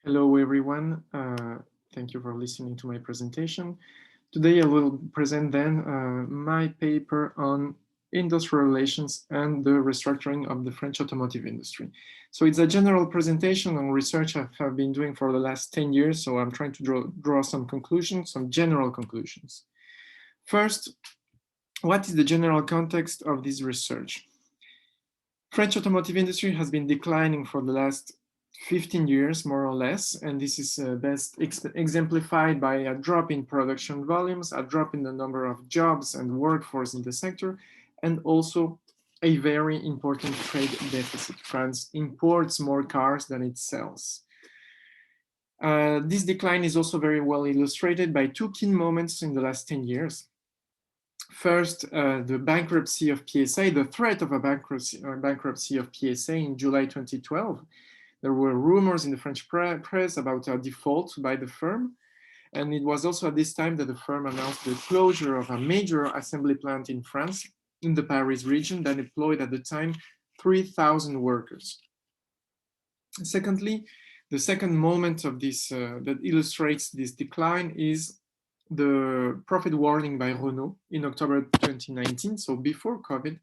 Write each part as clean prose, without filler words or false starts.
Hello, everyone. Thank you for listening to my presentation. Today, I will present then my paper on industrial relations and the restructuring of the French automotive industry. So it's a general presentation on research I have been doing for the last 10 years. So I'm trying to draw some conclusions, some general conclusions. First, what is the general context of this research? French automotive industry has been declining for the last 15 years, more or less, and this is best exemplified by a drop in production volumes, a drop in the number of jobs and workforce in the sector, and also a very important trade deficit. France imports more cars than it sells. This decline is also very well illustrated by two key moments in the last 10 years. First, the bankruptcy of PSA, the threat of a bankruptcy of PSA in July 2012. There were rumors in the French press about a default by the firm. And it was also at this time that the firm announced the closure of a major assembly plant in France, in the Paris region, that employed at the time 3,000 workers. Secondly, the second moment of this that illustrates this decline is the profit warning by Renault in October 2019, so before COVID.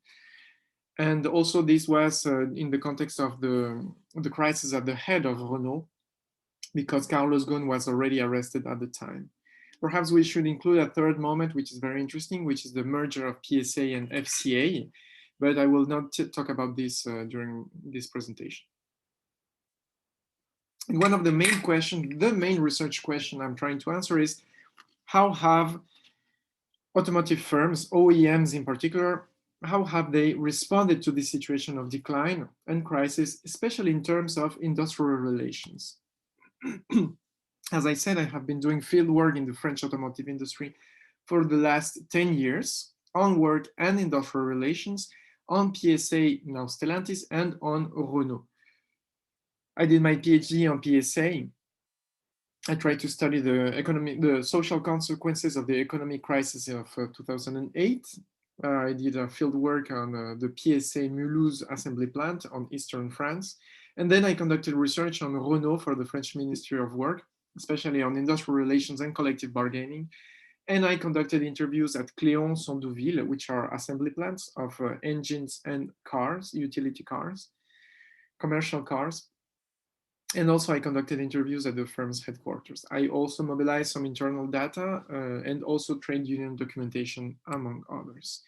And also this was in the context of the crisis at the head of Renault, because Carlos Ghosn was already arrested at the time. Perhaps we should include a third moment, which is very interesting, which is the merger of PSA and FCA, but I will not talk about this during this presentation. And one of the main questions, the main research question I'm trying to answer is, how have automotive firms, OEMs in particular, how have they responded to this situation of decline and crisis, especially in terms of industrial relations? As I said, I have been doing field work in the French automotive industry for the last 10 years on work and industrial relations, on PSA, now Stellantis, and on Renault. I did my PhD on PSA. I tried to study the social consequences of the economic crisis of 2008. I did a field work on the PSA Mulhouse assembly plant on eastern France. And then I conducted research on Renault for the French Ministry of Work, especially on industrial relations and collective bargaining. And I conducted interviews at Cléon, Sandouville, which are assembly plants of engines and cars, utility cars, commercial cars. And also I conducted interviews at the firm's headquarters. I also mobilized some internal data and also trade union documentation, among others.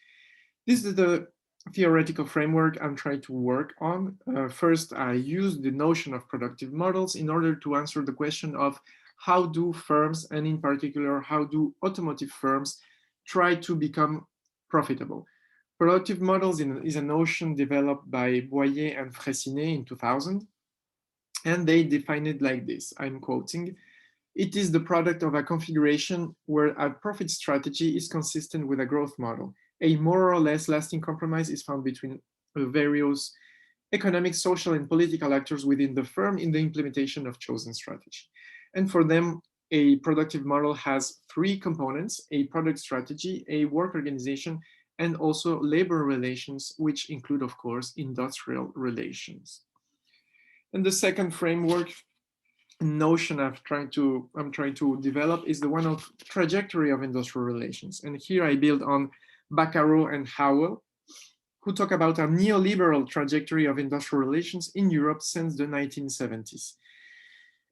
This is the theoretical framework I'm trying to work on. First, I used the notion of productive models in order to answer the question of how do firms, and in particular, how do automotive firms try to become profitable. Productive models is a notion developed by Boyer and Freycinet in 2000. And they define it like this, I'm quoting, "It is the product of a configuration where a profit strategy is consistent with a growth model. A more or less lasting compromise is found between various economic, social, and political actors within the firm in the implementation of chosen strategy." And for them, a productive model has three components: a product strategy, a work organization, and also labor relations, which include, of course, industrial relations. And the second framework notion I'm trying to develop is the one of trajectory of industrial relations. And here I build on Baccaro and Howell, who talk about a neoliberal trajectory of industrial relations in Europe since the 1970s.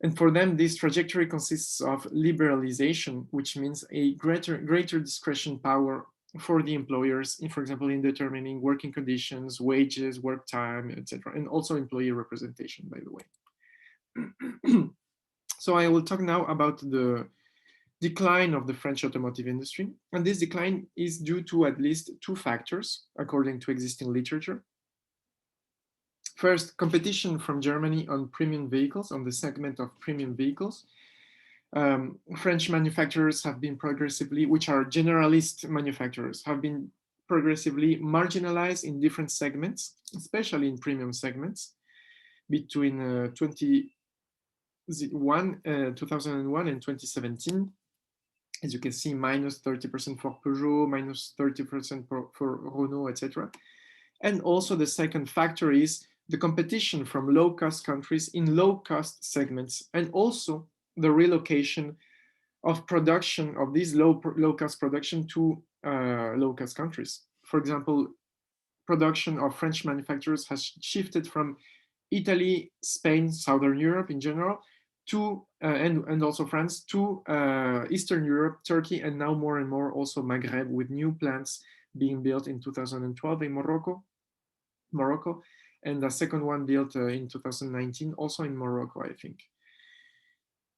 And for them, this trajectory consists of liberalization, which means a greater discretion power for the employers, for example, in determining working conditions, wages, work time, etc., and also employee representation, by the way. So I will talk now about the decline of the French automotive industry. And this decline is due to at least two factors, according to existing literature. First, competition from Germany on premium vehicles, on the segment of premium vehicles. French manufacturers have been progressively, which are generalist manufacturers, have been progressively marginalized in different segments, especially in premium segments, between 2001 and 2017. As you can see, minus 30% for Peugeot, minus 30% for Renault, etc. And also the second factor is the competition from low-cost countries in low-cost segments, and also the relocation of production of these low-cost production to low-cost countries. For example, production of French manufacturers has shifted from Italy, Spain, Southern Europe in general, to and also France, to Eastern Europe, Turkey, and now more and more also Maghreb, with new plants being built in 2012 in Morocco, and the second one built in 2019 also in Morocco, I think.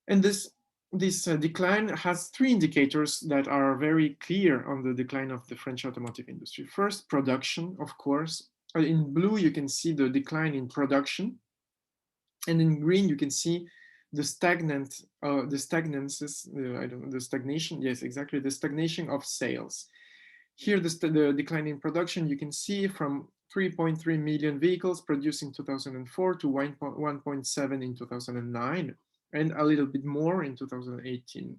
And this decline has three indicators that are very clear on the decline of the French automotive industry. First, production, of course. In blue, you can see the decline in production. And in green, you can see the stagnation, the stagnation, yes, exactly, the stagnation of sales. Here, the decline in production, you can see from 3.3 million vehicles produced in 2004 to 1.7 in 2009, and a little bit more in 2018.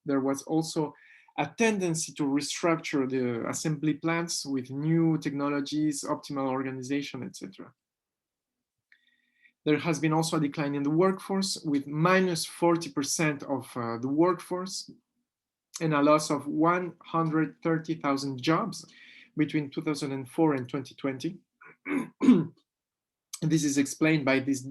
There was also a tendency to restructure the assembly plants with new technologies, optimal organization, etc. There has been also a decline in the workforce with minus 40% of the workforce, and a loss of 130,000 jobs between 2004 and 2020. This is explained by this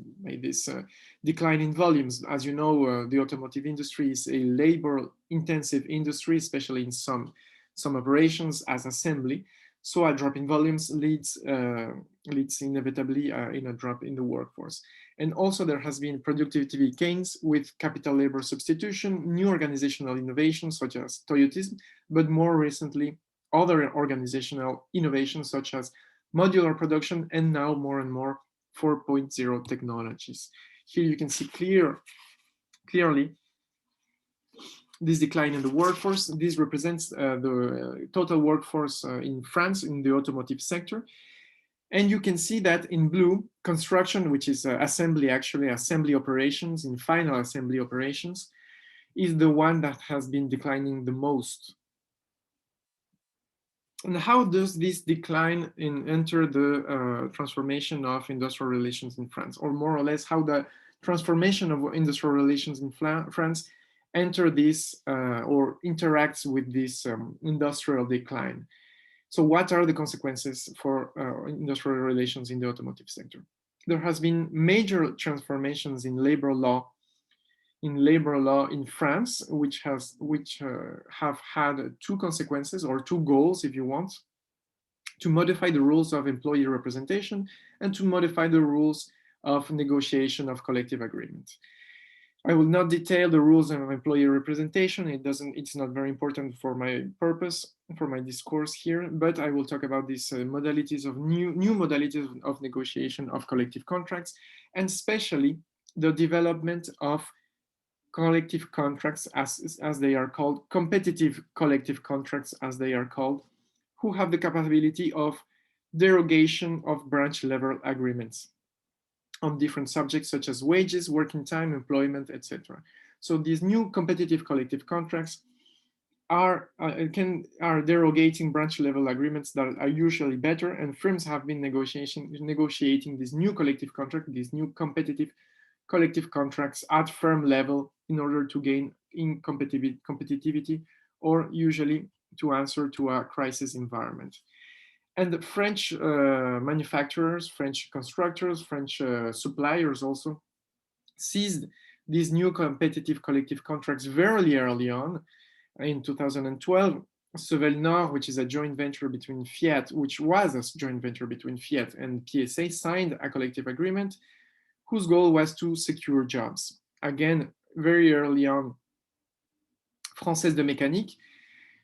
decline in volumes. As you know, the automotive industry is a labor-intensive industry, especially in some operations as assembly. So a drop in volumes leads inevitably in a drop in the workforce. And also there has been productivity gains with capital labor substitution, new organizational innovations such as Toyotism, but more recently, other organizational innovations such as modular production, and now more and more 4.0 technologies. Here you can see clearly this decline in the workforce. This represents the total workforce in France in the automotive sector. And you can see that in blue, construction, which is assembly operations, in final assembly operations, is the one that has been declining the most. And how does this decline enter the transformation of industrial relations in France? Or more or less, how the transformation of industrial relations in France enter this or interacts with this industrial decline? So what are the consequences for industrial relations in the automotive sector? There has been major transformations in labor law in France, which have had two consequences, or two goals, if you want: to modify the rules of employee representation and to modify the rules of negotiation of collective agreement. I will not detail the rules of employee representation. It's not very important for my purpose, for my discourse here, but I will talk about these modalities of new modalities of negotiation of collective contracts, and especially the development of collective contracts, as they are called, competitive collective contracts, as they are called, who have the capability of derogation of branch level agreements on different subjects such as wages, working time, employment, etc. So these new competitive collective contracts are derogating branch level agreements that are usually better, and firms have been negotiating this new collective contract, these new competitive collective contracts at firm level in order to gain in competitivity, or usually to answer to a crisis environment. And the French manufacturers, French constructors, French suppliers also seized these new competitive collective contracts very early on. In 2012, Sevel Nord, which is a joint venture between Fiat, which was a joint venture between Fiat and PSA, signed a collective agreement whose goal was to secure jobs. Again, very early on, Française de Mécanique,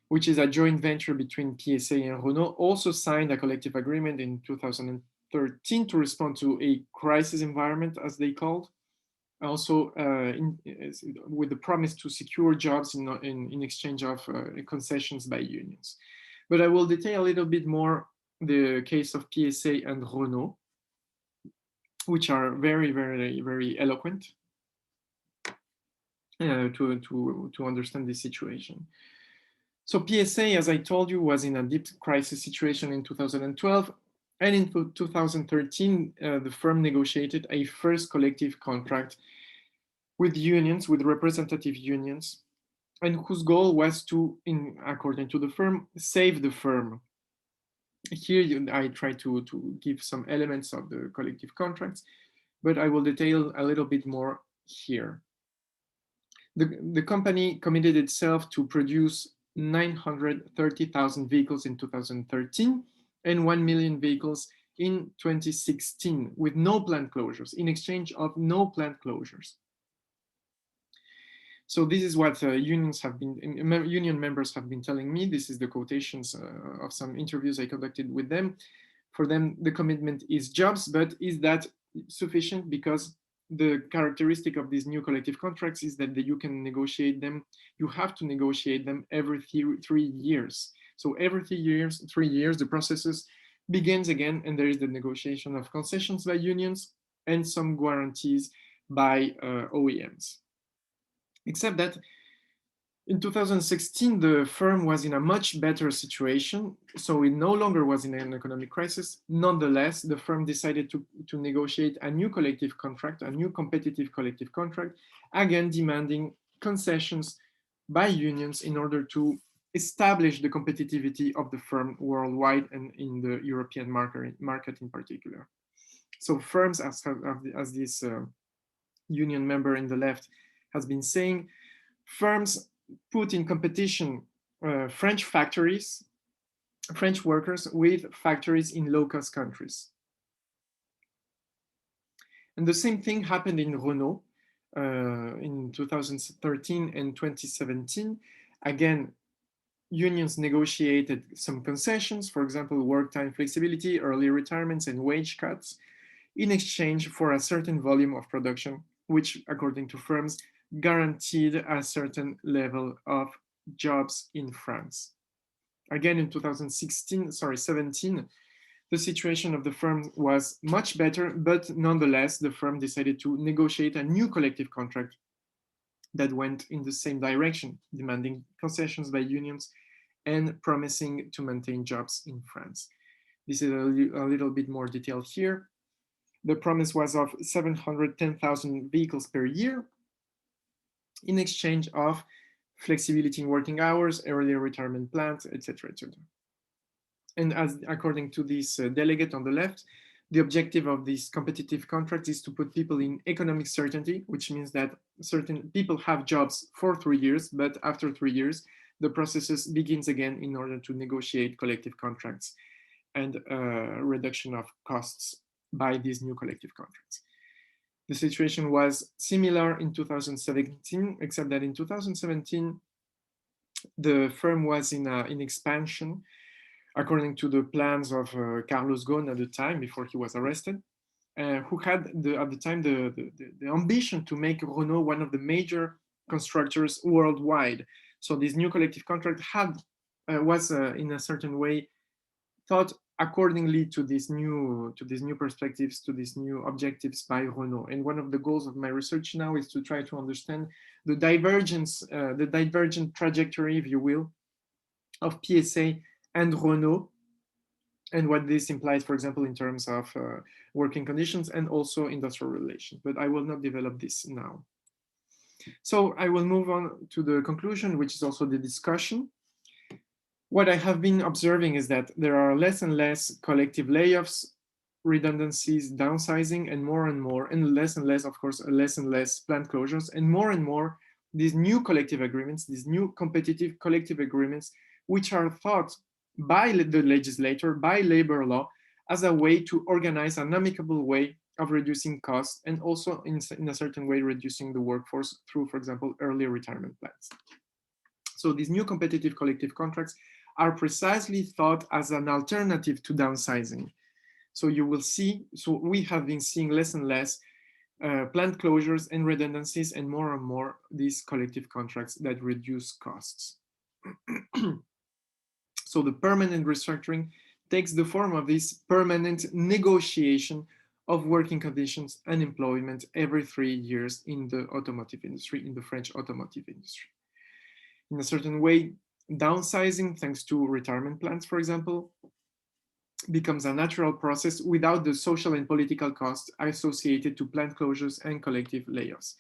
which is a joint venture between PSA and Renault, also signed a collective agreement in 2013 to respond to a crisis environment, as they called, also with the promise to secure jobs in exchange of concessions by unions. But I will detail a little bit more the case of PSA and Renault, which are very, very, very eloquent to understand this situation. So PSA, as I told you, was in a deep crisis situation in 2012. And in 2013, the firm negotiated a first collective contract with unions, with representative unions, and whose goal was to, according to the firm, save the firm. Here I try to give some elements of the collective contracts, but I will detail a little bit more here. The company committed itself to produce 930,000 vehicles in 2013 and 1 million vehicles in 2016 with no plant closures, in exchange of no plant closures. So this is what union members have been telling me. This is the quotations of some interviews I conducted with them. For them, the commitment is jobs, but is that sufficient? Because the characteristic of these new collective contracts is that you can negotiate them. You have to negotiate them every 3 years. So every 3 years, the processes begins again, and there is the negotiation of concessions by unions and some guarantees by OEMs. Except that in 2016, the firm was in a much better situation, so it no longer was in an economic crisis. Nonetheless, the firm decided to negotiate a new collective contract, a new competitive collective contract, again demanding concessions by unions in order to establish the competitivity of the firm worldwide and in the European market in particular. So firms, as this union member in the left has been saying, firms put in competition French factories, French workers with factories in low-cost countries. And the same thing happened in Renault in 2013 and 2017. Again, unions negotiated some concessions, for example, work time flexibility, early retirements, and wage cuts, in exchange for a certain volume of production, which, according to firms, guaranteed a certain level of jobs in France. Again, in 2017, the situation of the firm was much better, but nonetheless, the firm decided to negotiate a new collective contract that went in the same direction, demanding concessions by unions and promising to maintain jobs in France. This is a little bit more detailed here. The promise was of 710,000 vehicles per year in exchange of flexibility in working hours, earlier retirement plans, etc., etc. And according to this delegate on the left, the objective of this competitive contract is to put people in economic certainty, which means that certain people have jobs for 3 years, but after 3 years, the processes begins again in order to negotiate collective contracts and reduction of costs by these new collective contracts. The situation was similar in 2017, except that in 2017, the firm was in expansion, according to the plans of Carlos Ghosn at the time, before he was arrested, who had at the time the ambition to make Renault one of the major constructors worldwide. So this new collective contract was in a certain way thought accordingly to these new perspectives, to these new objectives by Renault. And one of the goals of my research now is to try to understand the divergent trajectory, if you will, of PSA and Renault, and what this implies, for example, in terms of working conditions and also industrial relations. But I will not develop this now. So I will move on to the conclusion, which is also the discussion. What I have been observing is that there are less and less collective layoffs, redundancies, downsizing, and more, and less, of course, less and less plant closures, and more these new collective agreements, these new competitive collective agreements, which are thought by the legislator, by labor law, as a way to organize an amicable way of reducing costs and also in a certain way reducing the workforce through, for example, early retirement plans. So these new competitive collective contracts are precisely thought as an alternative to downsizing. So you will see, so we have been seeing less and less plant closures and redundancies, and more these collective contracts that reduce costs. So the permanent restructuring takes the form of this permanent negotiation of working conditions and employment every 3 years in the automotive industry, in the French automotive industry. In a certain way, downsizing, thanks to retirement plans, for example, becomes a natural process without the social and political costs associated to plant closures and collective layoffs.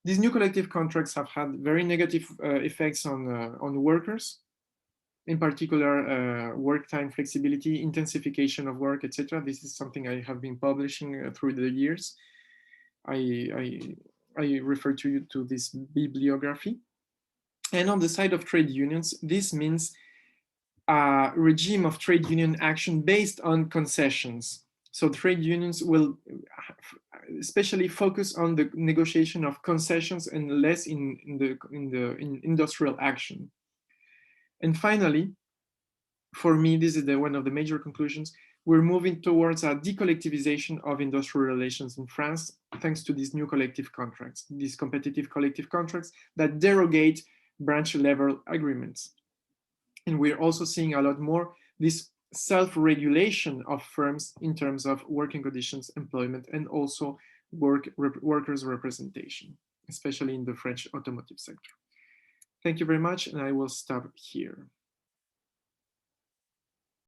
These new collective contracts have had very negative effects on workers, in particular work time flexibility, intensification of work, etc. This is something I have been publishing through the years. I refer to you to this bibliography. And on the side of trade unions, this means a regime of trade union action based on concessions. So trade unions will especially focus on the negotiation of concessions and less in industrial action. And finally, for me, this is one of the major conclusions. We're moving towards a decollectivization of industrial relations in France, thanks to these new collective contracts, these competitive collective contracts that derogate branch level agreements. And we're also seeing a lot more this self-regulation of firms in terms of working conditions, employment, and also workers' representation, especially in the French automotive sector. Thank you very much, and I will stop here.